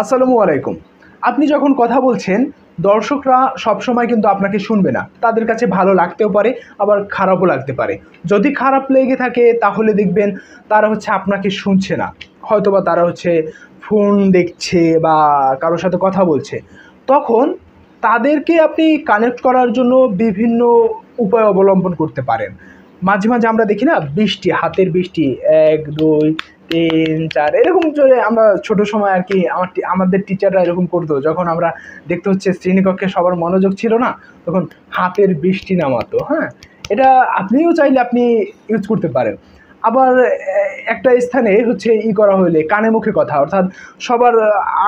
আসসালামু আলাইকুম। আপনি যখন কথা বলছেন, দর্শকরা সবসময় কিন্তু আপনাকে শুনবে না। তাদের কাছে ভালো লাগতেও পারে, আবার খারাপও লাগতে পারে। যদি খারাপ লেগে থাকে তাহলে দেখবেন তারা আপনাকে শুনছে না। হয়তোবা তারা ফোন দেখছে বা কারো সাথে কথা বলছে। তখন তাদেরকে আপনি কানেক্ট করার জন্য বিভিন্ন উপায় অবলম্বন করতে পারেন। মাঝে, মাঝে আমরা দেখি না বৃষ্টি, হাতের বৃষ্টি ১, ২, ৩, ৪ এরকম জোরে আমরা ছোট সময় আরকি আমাদের টিচাররা এরকম করতো। যখন আমরা দেখতে শ্রেণীকক্ষে সবার মনোযোগ ছিল না, তখন হাতের বৃষ্টি নামাতো, হ্যাঁ? এটা আপনিও চাইলে আপনি ইউজ করতে পারেন। আবার একটা স্থানে করা হইলে কানে মুখে কথা, অর্থাৎ সবার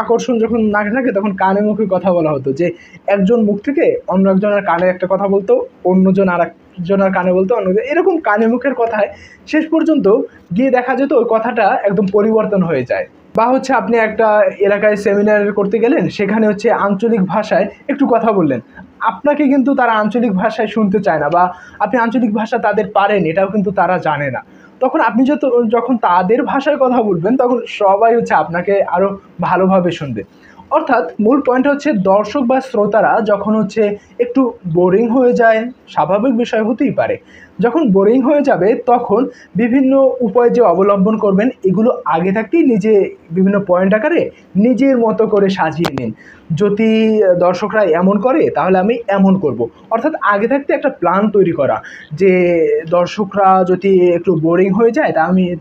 আকর্ষণ যখন না থাকে তখন কানে মুখে কথা বলা হতো যে একজন মুখ থেকে অন্য একজনের কানে একটা কথা বলতো, অন্যজন আরেকজনের কানে বলতো, এরকম কানে মুখের কথায় শেষ পর্যন্ত গিয়ে দেখা যেত ওই কথাটা একদম পরিবর্তন হয়ে যায়। বা আপনি একটা এলাকায় সেমিনার করতে গেলেন, সেখানে আঞ্চলিক ভাষায় একটু কথা বললেন। আপনাকে কিন্তু তারা আঞ্চলিক ভাষায় শুনতে চায় না, বা আপনি আঞ্চলিক ভাষা তাদের পারেন এটাও কিন্তু তারা জানে না। তখন আপনি যখন তাদের ভাষায় কথা বলবেন তখন সবাই আপনাকে আরো ভালোভাবে শুনবে। অর্থাৎ মূল পয়েন্ট দর্শক বা শ্রোতারা যখন একটু বোরিং হয়ে যায়, স্বাভাবিক বিষয় হতেই পারে। যখন বোরিং হয়ে যাবে তখন বিভিন্ন উপায় যে অবলম্বন করবেন এগুলো আগে থাকতেই বিভিন্ন পয়েন্ট আকারে নিজের মতো করে সাজিয়ে নিন। যদি দর্শকরা এমন করে তাহলে আমি এমন করব। অর্থাৎ আগে থাকতে একটা প্ল্যান তৈরি করা যে দর্শকরা যদি একটু বোরিং হয়ে যায়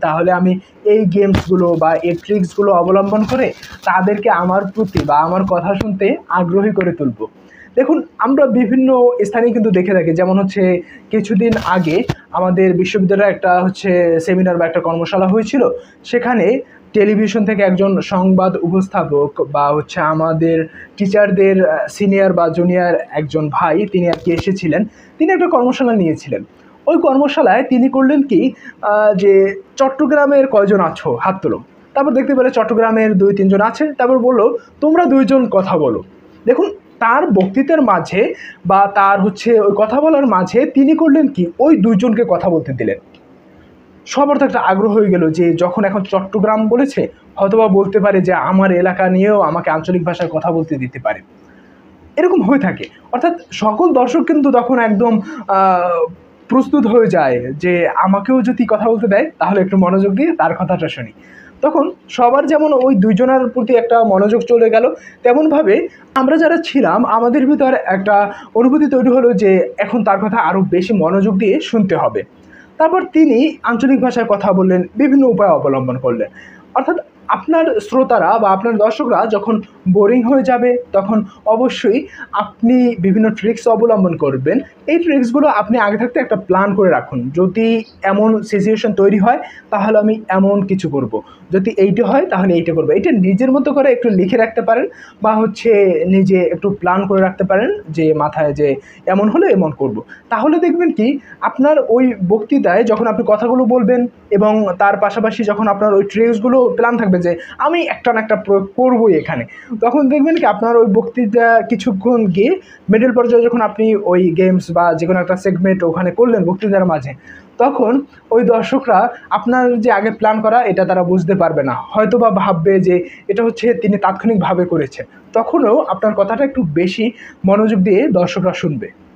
তাহলে আমি এই গেমসগুলো বা এই ট্রিক্সগুলো অবলম্বন করে তাদেরকে আমার প্রতি বা আমার কথা শুনতে আগ্রহী করে তুলবো। দেখুন, আমরা বিভিন্ন স্থানে কিন্তু দেখে থাকি, যেমন কিছুদিন আগে আমাদের বিশ্ববিদ্যালয়ে একটা সেমিনার বা একটা কর্মশালা হয়েছিল। সেখানে টেলিভিশন থেকে একজন সংবাদ উপস্থাপক বা আমাদের টিচারদের সিনিয়র বা জুনিয়র একজন ভাই, তিনি আর কি এসেছিলেন। তিনি একটা কর্মশালা নিয়েছিলেন। ওই কর্মশালায় তিনি করলেন কি, যে চট্টগ্রামের কয়জন আছো হাত তোলো। তারপর দেখতে পেলে চট্টগ্রামের ২-৩ জন আছে। তারপর বললো তোমরা ২ জন কথা বলো। দেখুন, তার বক্তৃতার মাঝে বা তার ওই কথা বলার মাঝে তিনি করলেন কি, ওই ২ জনকে কথা বলতে দিলেন। সবার তো একটা আগ্রহ হয়ে গেল যে যখন এখন চট্টগ্রাম বলেছে, হয়তোবা বলতে পারে যে আমার এলাকা নিয়েও আমাকে আঞ্চলিক ভাষায় কথা বলতে দিতে পারে। এরকম হয়ে থাকে। অর্থাৎ সকল দর্শক কিন্তু তখন একদম আ প্রস্তুত হয়ে যায় যে আমাকেও যদি কথা বলতে দেয় তাহলে একটু মনোযোগ দিয়ে তার কথাটা শুনি। তখন সবার যেমন ওই ২ জনের প্রতি একটা মনোযোগ চলে গেল, তেমনভাবে আমরা যারা ছিলাম আমাদের ভিতর একটা অনুভূতি তৈরি হলো যে এখন তার কথা আরো বেশি মনোযোগ দিয়ে শুনতে হবে। তারপর তিনি আঞ্চলিক ভাষায় কথা বললেন, বিভিন্ন উপায় অবলম্বন করলেন। অর্থাৎ আপনার শ্রোতারা বা আপনার দর্শকরা যখন বোরিং হয়ে যাবে তখন অবশ্যই আপনি বিভিন্ন ট্রিক্স অবলম্বন করবেন। এই ট্রিক্সগুলো আপনি আগে থাকতে একটা প্ল্যান করে রাখুন। যদি এমন সিচুয়েশন তৈরি হয় তাহলে আমি এমন কিছু করব। যদি এইটা হয় তাহলে এইটা করব। এটা নিজের মতো করে একটু লিখে রাখতে পারেন, বা নিজে একটু প্ল্যান করে রাখতে পারেন যে মাথায় যে এমন হলে এমন করব। তাহলে দেখবেন কি, আপনার ওই বক্তৃতায় যখন আপনি কথাগুলো বলবেন এবং তার পাশাপাশি যখন আপনার ওই ট্রিক্সগুলো প্ল্যান থাকবে যে আমি একটা না একটা প্রয়োগ করবই এখানে, তখন দেখবেন কি আপনার ওই বক্তৃতা কিছুক্ষণ গিয়ে মিডল পর্যায়ে যখন আপনি ওই গেমস বা যেকোনো একটা সেগমেন্ট ওখানে করলেন বক্তৃতার মাঝে, তখন ওই দর্শকরা আপনার যে আগে প্ল্যান করা এটা তারা বুঝতে পারবে না। হয়তোবা ভাববে যে এটা তিনি তাৎক্ষণিকভাবে করেছেন। তখনও আপনার কথাটা একটু বেশি মনোযোগ দিয়ে দর্শকরা শুনবে।